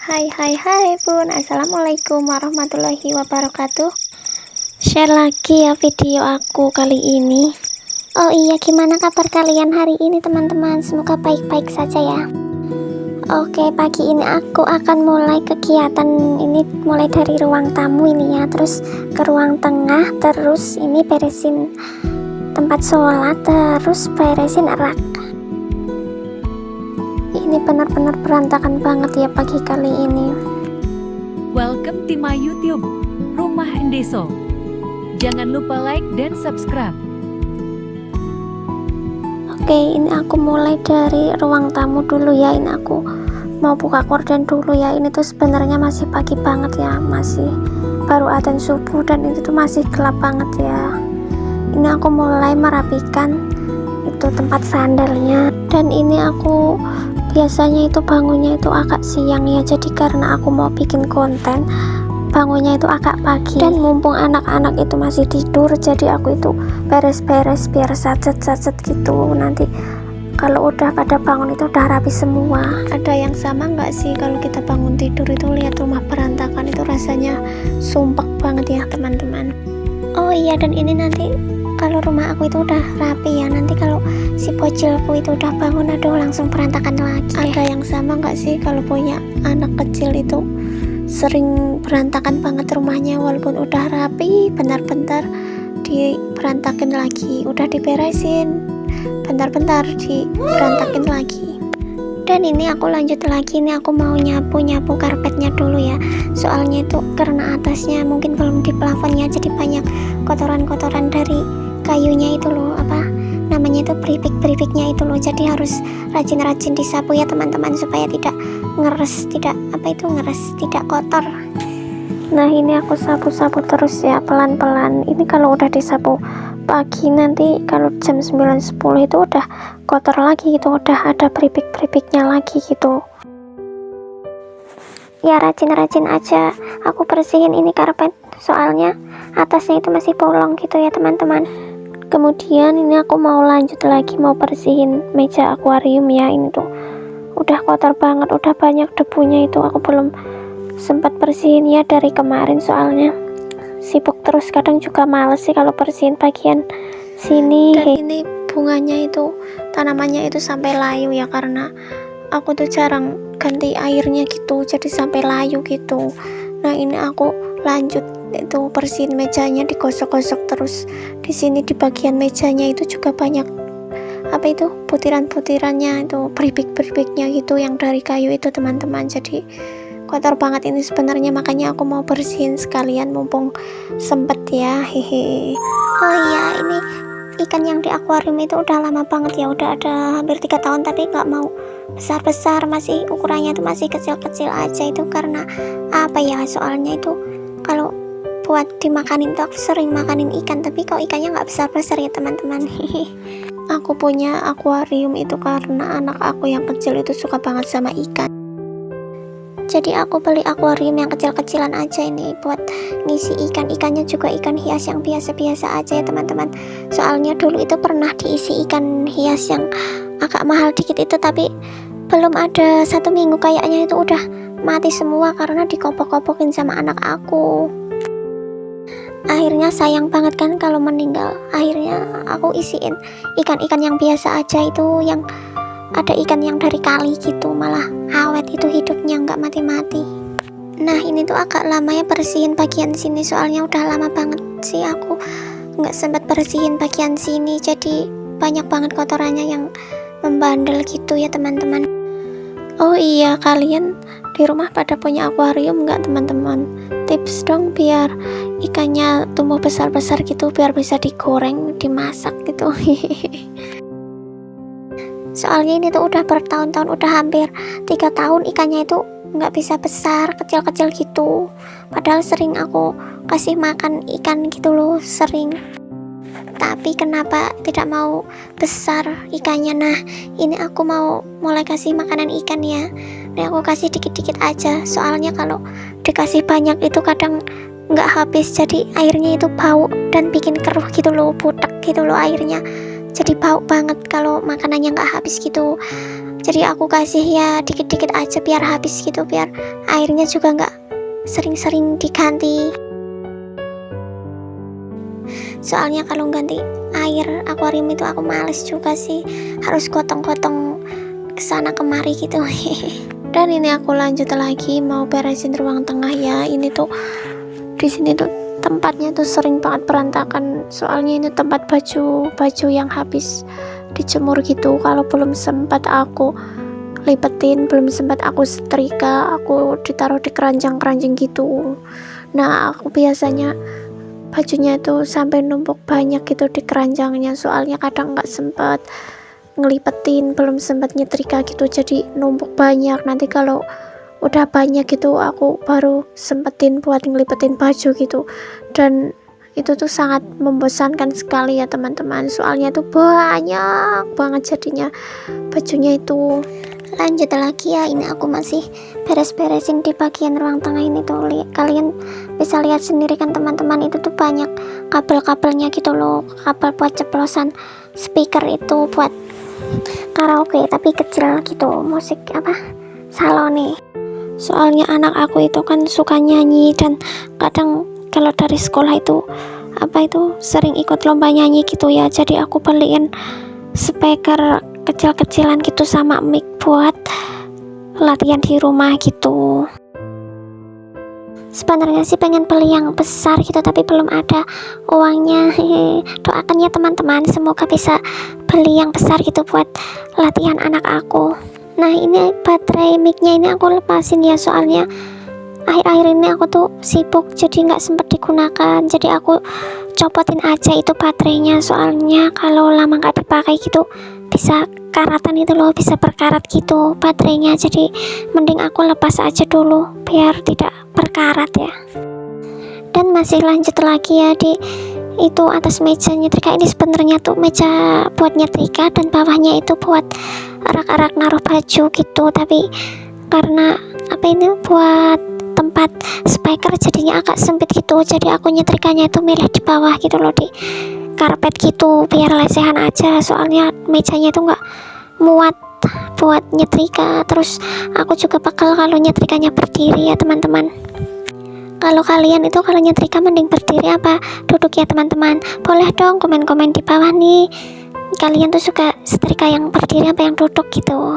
Hai bun, assalamualaikum warahmatullahi wabarakatuh. Share lagi ya video aku kali ini. Oh iya, gimana kabar kalian hari ini teman-teman? Semoga baik-baik saja ya. Oke, pagi ini aku akan mulai kegiatan ini, mulai dari ruang tamu ini ya, terus ke ruang tengah, terus ini beresin tempat sholat, terus beresin rak. Ini benar-benar berantakan banget ya pagi kali ini. Welcome to my YouTube, Rumah Endeso. Jangan lupa like dan subscribe. Oke, ini aku mulai dari ruang tamu dulu ya. Ini aku mau buka korden dulu ya. Ini tuh sebenarnya masih pagi banget ya, masih baru adzan subuh dan itu tuh masih gelap banget ya. Ini aku mulai merapikan itu tempat sandalnya, dan ini aku biasanya itu bangunnya itu agak siang ya, jadi karena aku mau bikin konten bangunnya itu agak pagi, dan mumpung anak-anak itu masih tidur, jadi aku itu beres-beres biar sacet-sacet gitu. Nanti kalau udah pada bangun itu udah rapi semua. Ada yang sama nggak sih kalau kita bangun tidur itu lihat rumah berantakan, itu rasanya sumpek banget ya teman-teman. Oh iya, dan ini nanti kalau rumah aku itu udah rapi ya, nanti kalau si bocilku itu udah bangun, aduh langsung berantakan lagi. Ada yang sama nggak sih kalau punya anak kecil itu sering berantakan banget rumahnya, walaupun udah rapi bentar-bentar diberantakin lagi, udah diberesin bentar-bentar diberantakin lagi. Dan ini aku lanjut lagi, ini aku mau nyapu karpetnya dulu ya, soalnya itu karena atasnya mungkin belum di plafonnya, jadi banyak kotoran-kotoran dari kayunya itu loh, apa namanya itu, beripik-beripiknya itu loh, jadi harus rajin-rajin disapu ya teman-teman, supaya tidak ngeres, tidak kotor. Nah ini aku sapu-sapu terus ya, pelan-pelan. Ini kalau udah disapu pagi, nanti kalau jam 9-10 itu udah kotor lagi gitu, udah ada beripik-beripiknya lagi gitu ya. Rajin-rajin aja aku bersihin ini karpet, soalnya atasnya itu masih bolong gitu ya teman-teman. Kemudian ini aku mau lanjut lagi, mau bersihin meja akuarium ya. Ini tuh udah kotor banget, udah banyak debunya, itu aku belum sempat bersihin ya dari kemarin, soalnya sibuk terus, kadang juga males sih kalau bersihin bagian sini. Dan ini bunganya itu, tanamannya itu sampai layu ya, karena aku tuh jarang ganti airnya gitu, jadi sampai layu gitu. Nah ini aku lanjut itu bersihin mejanya, digosok-gosok terus. Di sini di bagian mejanya itu juga banyak apa itu, butiran-butirannya itu, beripik-beripiknya gitu yang dari kayu itu teman-teman, jadi kotor banget ini sebenarnya, makanya aku mau bersihin sekalian mumpung sempet ya, hehe. Oh iya, ini ikan yang di akuarium itu udah lama banget ya, udah ada hampir 3 tahun, tapi nggak mau besar-besar, masih ukurannya itu masih kecil-kecil aja. Itu karena apa ya, soalnya itu kalau buat dimakanin tuh aku sering makanin ikan, tapi kok ikannya nggak besar-besar ya teman-teman. Aku punya akuarium itu karena anak aku yang kecil itu suka banget sama ikan, jadi aku beli akuarium yang kecil-kecilan aja ini buat ngisi ikan. Ikannya juga ikan hias yang biasa-biasa aja ya teman-teman, soalnya dulu itu pernah diisi ikan hias yang agak mahal dikit itu, tapi belum ada 1 minggu kayaknya itu udah mati semua karena dikopok-kopokin sama anak aku. Akhirnya sayang banget kan kalau meninggal. Akhirnya aku isiin ikan-ikan yang biasa aja, itu yang ada ikan yang dari kali gitu, malah awet itu hidupnya, nggak mati-mati. Nah ini tuh agak lama ya bersihin bagian sini, soalnya udah lama banget sih aku nggak sempat bersihin bagian sini, jadi banyak banget kotorannya yang membandel gitu ya teman-teman. Oh iya, kalian di rumah pada punya akuarium nggak teman-teman? Tips dong biar ikannya tumbuh besar-besar gitu, biar bisa digoreng, dimasak gitu. Soalnya ini tuh udah bertahun-tahun, udah hampir 3 tahun ikannya itu nggak bisa besar, kecil-kecil gitu. Padahal sering aku kasih makan ikan gitu loh, sering. Tapi kenapa tidak mau besar ikannya? Nah ini aku mau mulai kasih makanan ikan ya. Ini aku kasih dikit-dikit aja, soalnya kalau dikasih banyak itu kadang nggak habis, jadi airnya itu bau dan bikin keruh gitu loh, butek gitu loh airnya, jadi bau banget kalau makanannya nggak habis gitu. Jadi aku kasih ya dikit-dikit aja biar habis gitu, biar airnya juga nggak sering-sering diganti. Soalnya kalau ganti air akuarium itu aku males juga sih, harus gotong-gotong kesana kemari gitu. Dan ini aku lanjut lagi mau beresin ruang tengah ya. Ini tuh di sini tuh tempatnya tuh sering banget berantakan. Soalnya ini tempat baju yang habis dijemur gitu. Kalau belum sempat aku lipetin, belum sempat aku setrika, aku ditaruh di keranjang-keranjang gitu. Nah, aku biasanya bajunya itu sampai numpuk banyak gitu di keranjangnya, soalnya kadang nggak sempat ngelipetin, belum sempat nyetrika gitu, jadi numpuk banyak. Nanti kalau udah banyak gitu aku baru sempetin buat ngelipetin baju gitu, dan itu tuh sangat membosankan sekali ya teman-teman, soalnya tuh banyak banget jadinya bajunya itu. Lanjut lagi ya, ini aku masih beres-beresin di bagian ruang tengah ini tuh. Kalian bisa lihat sendiri kan teman-teman, itu tuh banyak kabel-kabelnya gitu loh, kabel buat ceplosan speaker itu buat karaoke tapi kecil gitu, musik apa salone. Soalnya anak aku itu kan suka nyanyi, dan kadang kalau dari sekolah itu sering ikut lomba nyanyi gitu ya, jadi aku beliin speaker kecil-kecilan gitu sama mic buat latihan di rumah gitu. Sebenarnya sih pengen beli yang besar gitu, tapi belum ada uangnya. Doakan ya teman-teman, semoga bisa beli yang besar gitu buat latihan anak aku. Nah, ini baterai micnya ini aku lepasin ya, soalnya akhir-akhir ini aku tuh sibuk jadi nggak sempet digunakan. Jadi aku copotin aja itu baterainya, soalnya kalau lama nggak dipakai gitu bisa karatan itu loh, bisa berkarat gitu baterainya. Jadi mending aku lepas aja dulu biar tidak berkarat ya. Dan masih lanjut lagi ya di itu atas meja nyetrika. Ini sebenarnya tuh meja buat nyetrika, dan bawahnya itu buat rak-rak naruh baju gitu, tapi karena ini buat tempat speaker jadinya agak sempit gitu, jadi aku nyetrikanya itu milih di bawah gitu loh, di karpet gitu, biar lesehan aja, soalnya mejanya itu nggak muat buat nyetrika. Terus aku juga bakal kalau nyetrikanya berdiri ya teman-teman. Kalau kalian itu kalau nyetrika mending berdiri apa duduk ya teman-teman? Boleh dong komen-komen di bawah nih, kalian tuh suka setrika yang berdiri apa yang duduk gitu.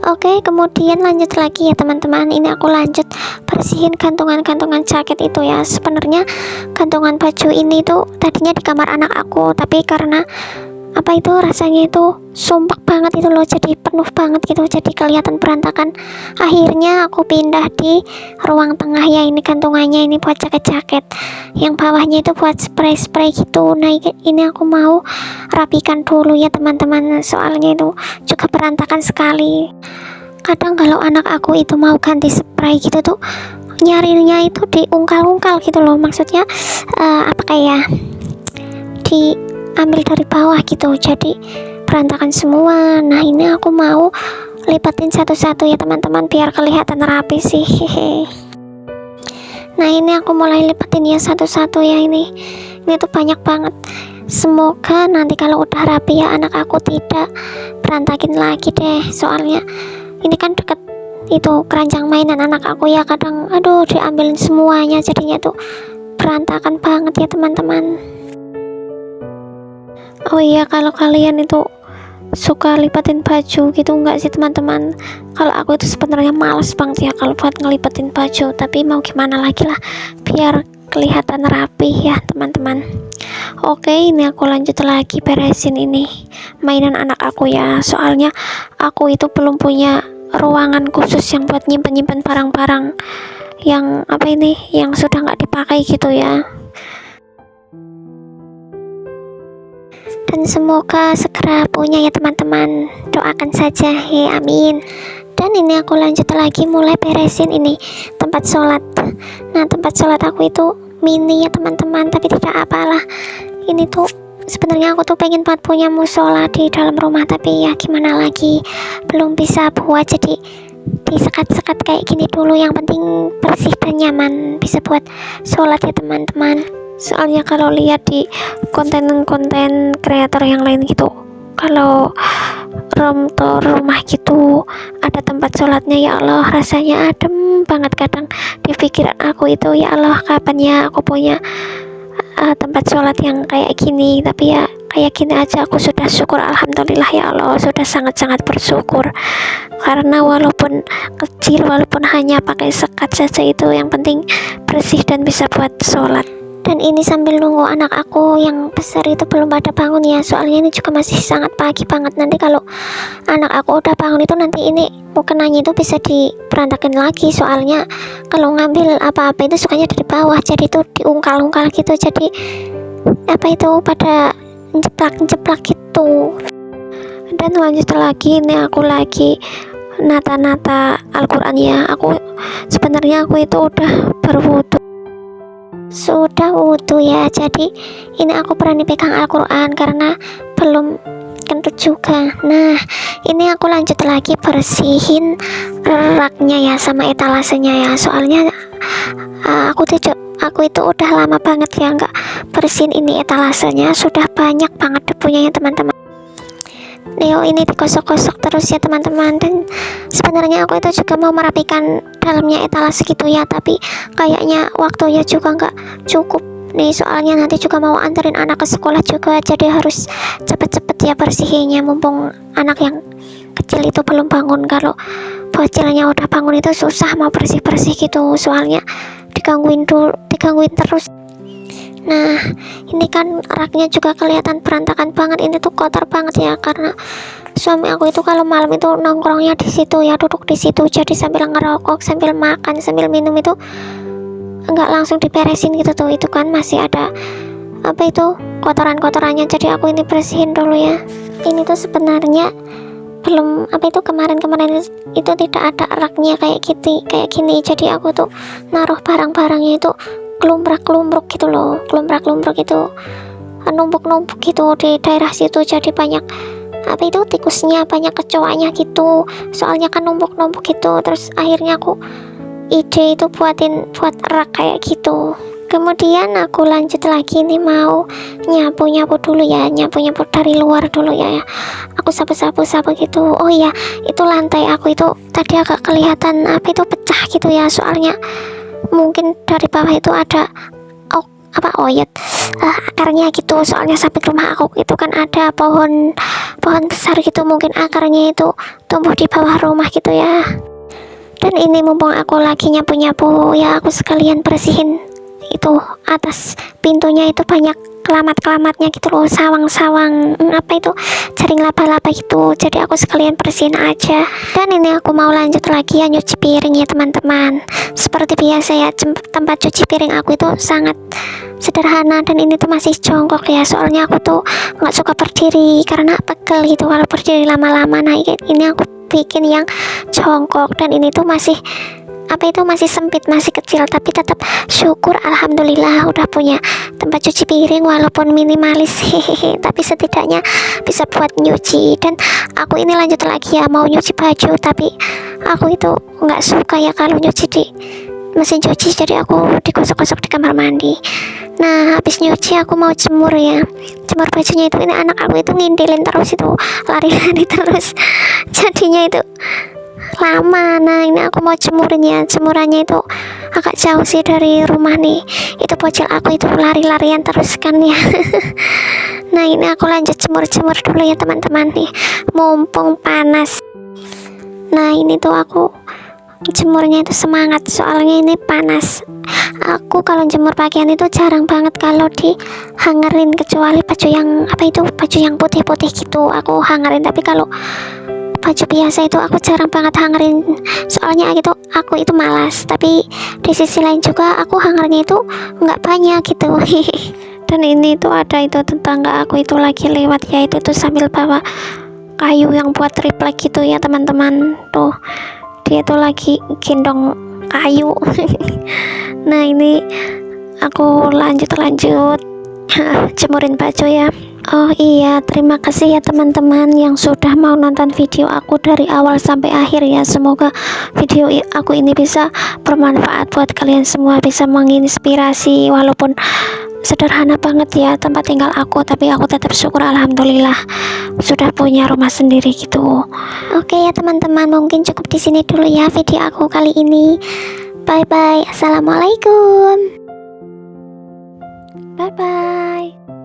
Oke, kemudian lanjut lagi ya teman-teman. Ini aku lanjut bersihin gantungan-gantungan jaket itu ya. Sebenarnya gantungan baju ini tuh tadinya di kamar anak aku, tapi karena rasanya itu sumpek banget itu loh, jadi penuh banget gitu, jadi kelihatan berantakan. Akhirnya aku pindah di ruang tengah ya. Ini gantungannya ini buat jaket-jaket, yang bawahnya itu buat spray-spray gitu. Nah, ini aku mau rapikan dulu ya teman-teman, soalnya itu juga berantakan sekali. Kadang kalau anak aku itu mau ganti spray gitu tuh nyarinya itu diungkal-ungkal gitu loh, maksudnya diambil dari bawah gitu, jadi berantakan semua. Nah, ini aku mau lipatin satu-satu ya teman-teman biar kelihatan rapi sih. Nah, ini aku mulai lipatin ya satu-satu ya. Ini tuh banyak banget. Semoga nanti kalau udah rapi ya anak aku tidak berantakin lagi deh, soalnya ini kan deket itu keranjang mainan anak aku ya, kadang diambilin semuanya, jadinya tuh berantakan banget ya teman-teman. Oh iya, kalau kalian itu suka lipatin baju gitu enggak sih teman-teman? Kalau aku itu sebenarnya males banget ya kalau buat ngelipatin baju, tapi mau gimana lagi lah biar kelihatan rapi ya teman-teman. Oke, ini aku lanjut lagi beresin ini mainan anak aku ya, soalnya aku itu belum punya ruangan khusus yang buat nyimpen-nyimpen barang-barang yang yang sudah nggak dipakai gitu ya. Dan semoga segera punya ya teman-teman, doakan saja ya, amin. Dan ini aku lanjut lagi mulai beresin ini tempat sholat. Nah, tempat sholat aku itu mini ya teman-teman, tapi tidak apalah. Ini tuh sebenarnya aku tuh pengen buat punya musola di dalam rumah, tapi ya gimana lagi, belum bisa buat, jadi disekat-sekat kayak gini dulu. Yang penting bersih dan nyaman, bisa buat sholat ya teman-teman. Soalnya kalau lihat di konten-konten kreator yang lain gitu, kalau rumah gitu ada tempat sholatnya. Ya Allah, rasanya adem banget. Kadang di pikiran aku itu, ya Allah, kapan ya aku punya tempat sholat yang kayak gini. Tapi ya kayak gini aja aku sudah syukur, alhamdulillah ya Allah, sudah sangat-sangat bersyukur. Karena walaupun kecil, walaupun hanya pakai sekat saja, itu yang penting bersih dan bisa buat sholat. Dan ini sambil nunggu anak aku yang besar itu belum pada bangun ya, soalnya ini juga masih sangat pagi banget. Nanti kalau anak aku udah bangun itu, nanti ini mukenanya itu bisa diberantakan lagi, soalnya kalau ngambil apa-apa itu sukanya dari bawah, jadi itu diungkal-ungkal gitu, jadi apa itu pada jeplak-jeplak gitu. Dan lanjut lagi, ini aku lagi nata-nata Al-Quran ya. Aku sebenarnya aku itu udah berwudu, sudah wudu ya, jadi ini aku berani pegang Al-Quran karena belum kentut juga. Nah, ini aku lanjut lagi bersihin raknya ya sama etalasenya ya, soalnya aku itu udah lama banget ya nggak bersihin ini etalasenya, sudah banyak banget debunya ya teman-teman. Neo ini digosok-gosok terus ya teman-teman. Dan sebenarnya aku itu juga mau merapikan dalamnya etalase gitu ya, tapi kayaknya waktunya juga nggak cukup nih, soalnya nanti juga mau anterin anak ke sekolah juga, jadi harus cepet-cepet ya bersihinnya, mumpung anak yang kecil itu belum bangun. Kalau bocilnya udah bangun itu susah mau bersih-bersih gitu, soalnya digangguin terus. Nah, ini kan raknya juga kelihatan berantakan banget, ini tuh kotor banget ya, karena suami aku itu kalau malam itu nongkrongnya di situ ya, duduk di situ, jadi sambil ngerokok, sambil makan, sambil minum itu nggak langsung diberesin gitu tuh, itu kan masih ada apa itu kotoran-kotorannya, jadi aku ini bersihin dulu ya. Ini tuh sebenarnya belum apa itu, kemarin itu tidak ada raknya kayak gini, jadi aku tuh naruh barang-barangnya itu kelumbrak-kelumbruk gitu loh, kelumbrak-kelumbruk itu numpuk-numpuk gitu di daerah situ, jadi banyak apa itu tikusnya, banyak kecoaknya gitu, soalnya kan numpuk-numpuk gitu. Terus akhirnya aku ide itu buat rak kayak gitu. Kemudian aku lanjut lagi nih, mau nyapu dulu ya, nyapu dari luar dulu ya. Aku sapu gitu. Oh iya, itu lantai aku itu tadi agak kelihatan apa itu pecah gitu ya, soalnya mungkin dari bawah itu ada oyot akarnya gitu, soalnya samping rumah aku itu kan ada pohon besar gitu, mungkin akarnya itu tumbuh di bawah rumah gitu ya. Dan ini mumpung aku lagi nyapu ya, aku sekalian bersihin itu atas pintunya, itu banyak kelamat-kelamatnya gitu loh, sawang-sawang apa itu, jaring laba-laba gitu, jadi aku sekalian bersihin aja. Dan ini aku mau lanjut lagi ya nyuci piring ya teman-teman. Seperti biasa ya, tempat cuci piring aku itu sangat sederhana, dan ini tuh masih jongkok ya, soalnya aku tuh nggak suka berdiri karena pegel gitu kalau berdiri lama-lama. Nah, ini aku bikin yang jongkok, dan ini tuh masih sempit, masih kecil, tapi tetap syukur alhamdulillah udah punya tempat cuci piring walaupun minimalis hehehe, tapi setidaknya bisa buat nyuci. Dan aku ini lanjut lagi ya, mau nyuci baju, tapi aku itu nggak suka ya kalau nyuci di mesin cuci, jadi aku digosok-gosok di kamar mandi. Nah, habis nyuci aku mau jemur ya, jemur bajunya itu. Ini anak aku itu ngintilin terus, itu lari-lari terus, jadinya itu lama. Nah, ini aku mau jemurannya itu agak jauh sih dari rumah nih, itu bocil aku itu lari-larian terus kan ya. Nah, ini aku lanjut jemur dulu ya teman-teman nih, mumpung panas. Nah, ini tuh aku jemurnya itu semangat, soalnya ini panas. Aku kalau jemur pakaian itu jarang banget kalau dihangerin, kecuali baju yang putih-putih gitu aku hangerin, tapi kalau baju biasa itu aku jarang banget hangerin, soalnya aku itu malas. Tapi di sisi lain juga aku hangernya itu nggak banyak gitu. Dan ini tuh ada itu tetangga aku itu lagi lewat ya, itu tuh sambil bawa kayu yang buat triplek gitu ya teman-teman. Tuh dia tuh lagi gendong kayu. Nah, ini aku lanjut jemurin baju ya. Oh iya, terima kasih ya teman-teman yang sudah mau nonton video aku dari awal sampai akhir ya. Semoga video aku ini bisa bermanfaat buat kalian semua, bisa menginspirasi, walaupun sederhana banget ya tempat tinggal aku, tapi aku tetap syukur alhamdulillah sudah punya rumah sendiri gitu. Oke ya teman-teman, mungkin cukup di sini dulu ya video aku kali ini. Bye bye. Assalamualaikum. Bye bye.